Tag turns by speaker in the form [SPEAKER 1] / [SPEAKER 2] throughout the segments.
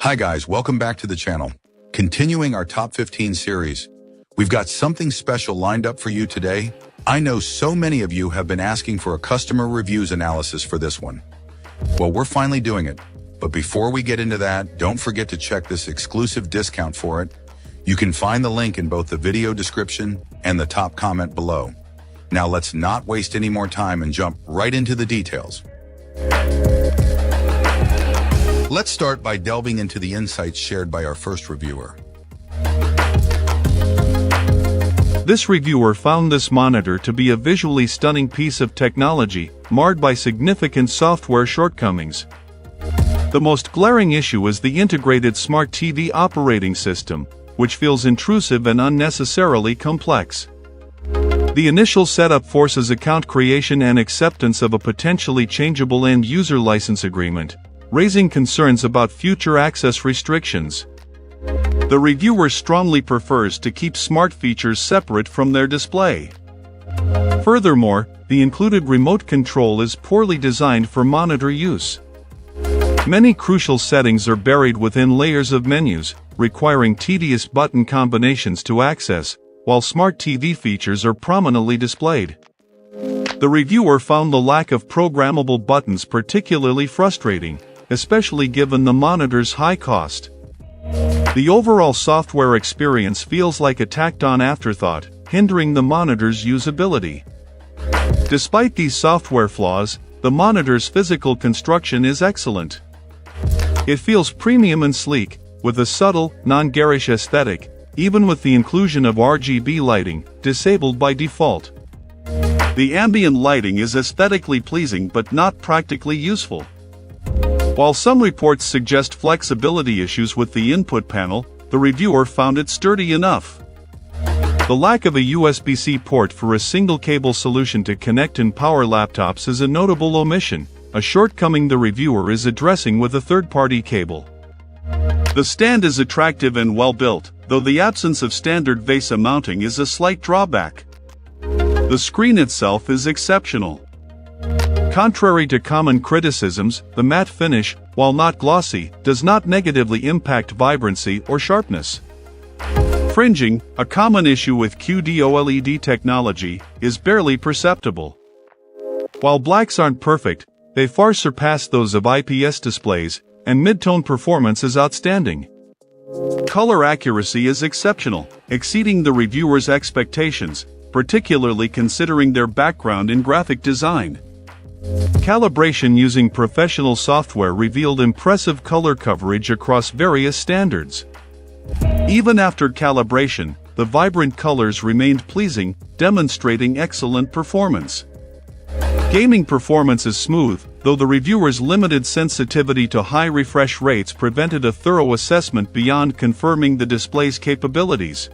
[SPEAKER 1] Hi guys, welcome back to the channel. Continuing our top 15 series, we've got something special lined up for you today. I know so many of you have been asking for a customer reviews analysis for this one. Well, we're finally doing it. But before we get into that, don't forget to check this exclusive discount for it. You can find the link in both the video description and the top comment below. Now let's not waste any more time and jump right into the details. Let's start by delving into the insights shared by our first reviewer.
[SPEAKER 2] This reviewer found this monitor to be a visually stunning piece of technology, marred by significant software shortcomings. The most glaring issue is the integrated Smart TV operating system, which feels intrusive and unnecessarily complex. The initial setup forces account creation and acceptance of a potentially changeable end-user license agreement, raising concerns about future access restrictions. The reviewer strongly prefers to keep smart features separate from their display. Furthermore, the included remote control is poorly designed for monitor use. Many crucial settings are buried within layers of menus, requiring tedious button combinations to access, while Smart TV features are prominently displayed. The reviewer found the lack of programmable buttons particularly frustrating, especially given the monitor's high cost. The overall software experience feels like a tacked-on afterthought, hindering the monitor's usability. Despite these software flaws, the monitor's physical construction is excellent. It feels premium and sleek, with a subtle, non-garish aesthetic, even with the inclusion of RGB lighting, disabled by default. The ambient lighting is aesthetically pleasing but not practically useful. While some reports suggest flexibility issues with the input panel, the reviewer found it sturdy enough. The lack of a USB-C port for a single cable solution to connect and power laptops is a notable omission, a shortcoming the reviewer is addressing with a third-party cable. The stand is attractive and well-built, though the absence of standard VESA mounting is a slight drawback. The screen itself is exceptional. Contrary to common criticisms, the matte finish, while not glossy, does not negatively impact vibrancy or sharpness. Fringing, a common issue with QD-OLED technology, is barely perceptible. While blacks aren't perfect, they far surpass those of IPS displays, and mid-tone performance is outstanding. Color accuracy is exceptional, exceeding the reviewer's expectations, particularly considering their background in graphic design. Calibration using professional software revealed impressive color coverage across various standards. Even after calibration, the vibrant colors remained pleasing, demonstrating excellent performance. Gaming performance is smooth, though the reviewer's limited sensitivity to high refresh rates prevented a thorough assessment beyond confirming the display's capabilities.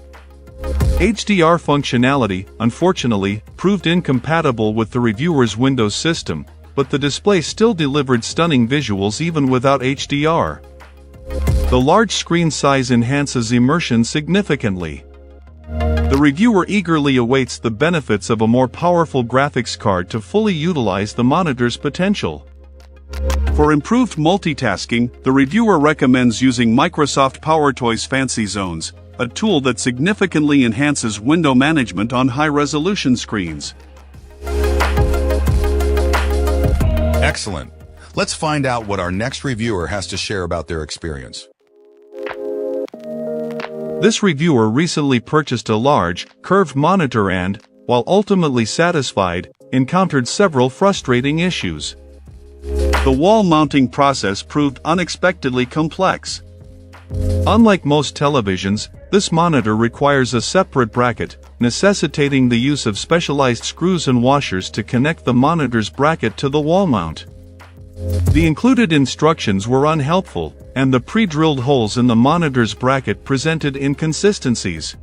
[SPEAKER 2] HDR functionality, unfortunately, proved incompatible with the reviewer's Windows system, but the display still delivered stunning visuals even without HDR. The large screen size enhances immersion significantly. The reviewer eagerly awaits the benefits of a more powerful graphics card to fully utilize the monitor's potential. For improved multitasking, the reviewer recommends using Microsoft PowerToys Fancy Zones, a tool that significantly enhances window management on high-resolution screens.
[SPEAKER 1] Excellent. Let's find out what our next reviewer has to share about their experience.
[SPEAKER 2] This reviewer recently purchased a large, curved monitor and, while ultimately satisfied, encountered several frustrating issues. The wall mounting process proved unexpectedly complex. Unlike most televisions, this monitor requires a separate bracket, necessitating the use of specialized screws and washers to connect the monitor's bracket to the wall mount. The included instructions were unhelpful, and the pre-drilled holes in the monitor's bracket presented inconsistencies.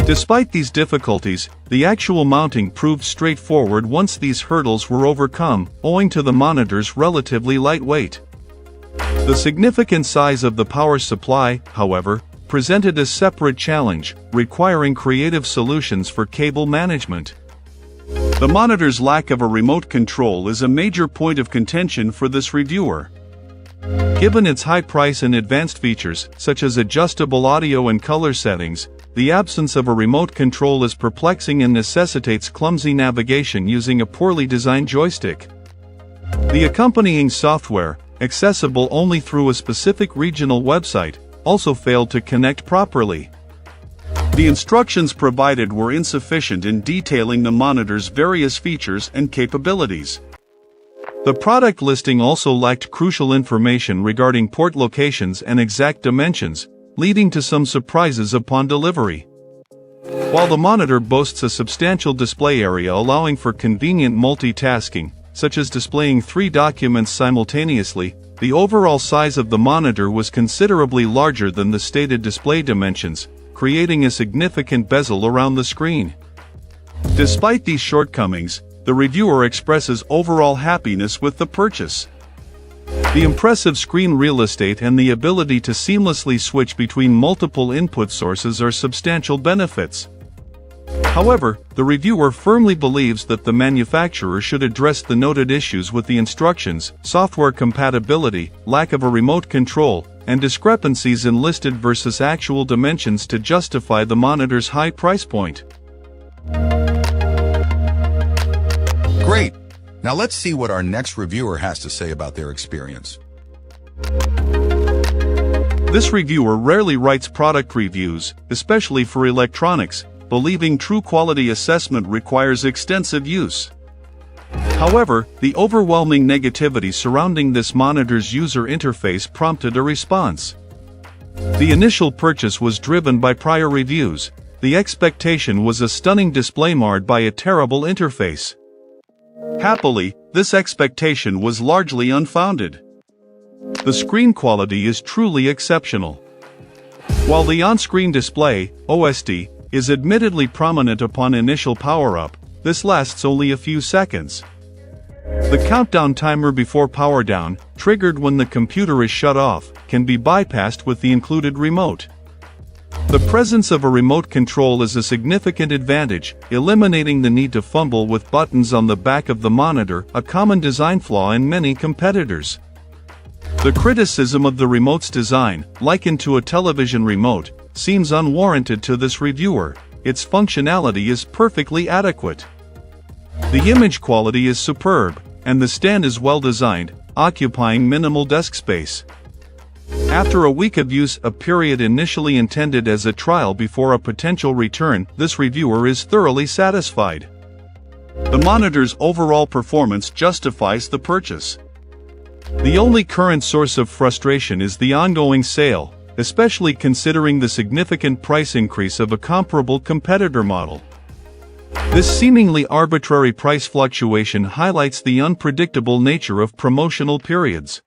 [SPEAKER 2] Despite these difficulties, the actual mounting proved straightforward once these hurdles were overcome, owing to the monitor's relatively light weight. The significant size of the power supply, however, presented a separate challenge, requiring creative solutions for cable management. The monitor's lack of a remote control is a major point of contention for this reviewer. Given its high price and advanced features, such as adjustable audio and color settings, the absence of a remote control is perplexing and necessitates clumsy navigation using a poorly designed joystick. The accompanying software, accessible only through a specific regional website, also failed to connect properly. The instructions provided were insufficient in detailing the monitor's various features and capabilities. The product listing also lacked crucial information regarding port locations and exact dimensions, leading to some surprises upon delivery. While the monitor boasts a substantial display area allowing for convenient multitasking, such as displaying 3 documents simultaneously, the overall size of the monitor was considerably larger than the stated display dimensions, creating a significant bezel around the screen. Despite these shortcomings, the reviewer expresses overall happiness with the purchase. The impressive screen real estate and the ability to seamlessly switch between multiple input sources are substantial benefits. However, the reviewer firmly believes that the manufacturer should address the noted issues with the instructions, software compatibility, lack of a remote control, and discrepancies in listed versus actual dimensions to justify the monitor's high price point.
[SPEAKER 1] Great! Now let's see what our next reviewer has to say about their experience.
[SPEAKER 2] This reviewer rarely writes product reviews, especially for electronics, believing true quality assessment requires extensive use. However, the overwhelming negativity surrounding this monitor's user interface prompted a response. The initial purchase was driven by prior reviews. The expectation was a stunning display marred by a terrible interface. Happily, this expectation was largely unfounded. The screen quality is truly exceptional. While the on-screen display, OSD, is admittedly prominent upon initial power-up, this lasts only a few seconds. The countdown timer before power down, triggered when the computer is shut off, can be bypassed with the included remote. The presence of a remote control is a significant advantage, eliminating the need to fumble with buttons on the back of the monitor, a common design flaw in many competitors. The criticism of the remote's design, likened to a television remote, seems unwarranted to this reviewer. Its functionality is perfectly adequate. The image quality is superb, and the stand is well designed, occupying minimal desk space. After a week of use, a period initially intended as a trial before a potential return, this reviewer is thoroughly satisfied. The monitor's overall performance justifies the purchase. The only current source of frustration is the ongoing sale, especially considering the significant price increase of a comparable competitor model. This seemingly arbitrary price fluctuation highlights the unpredictable nature of promotional periods.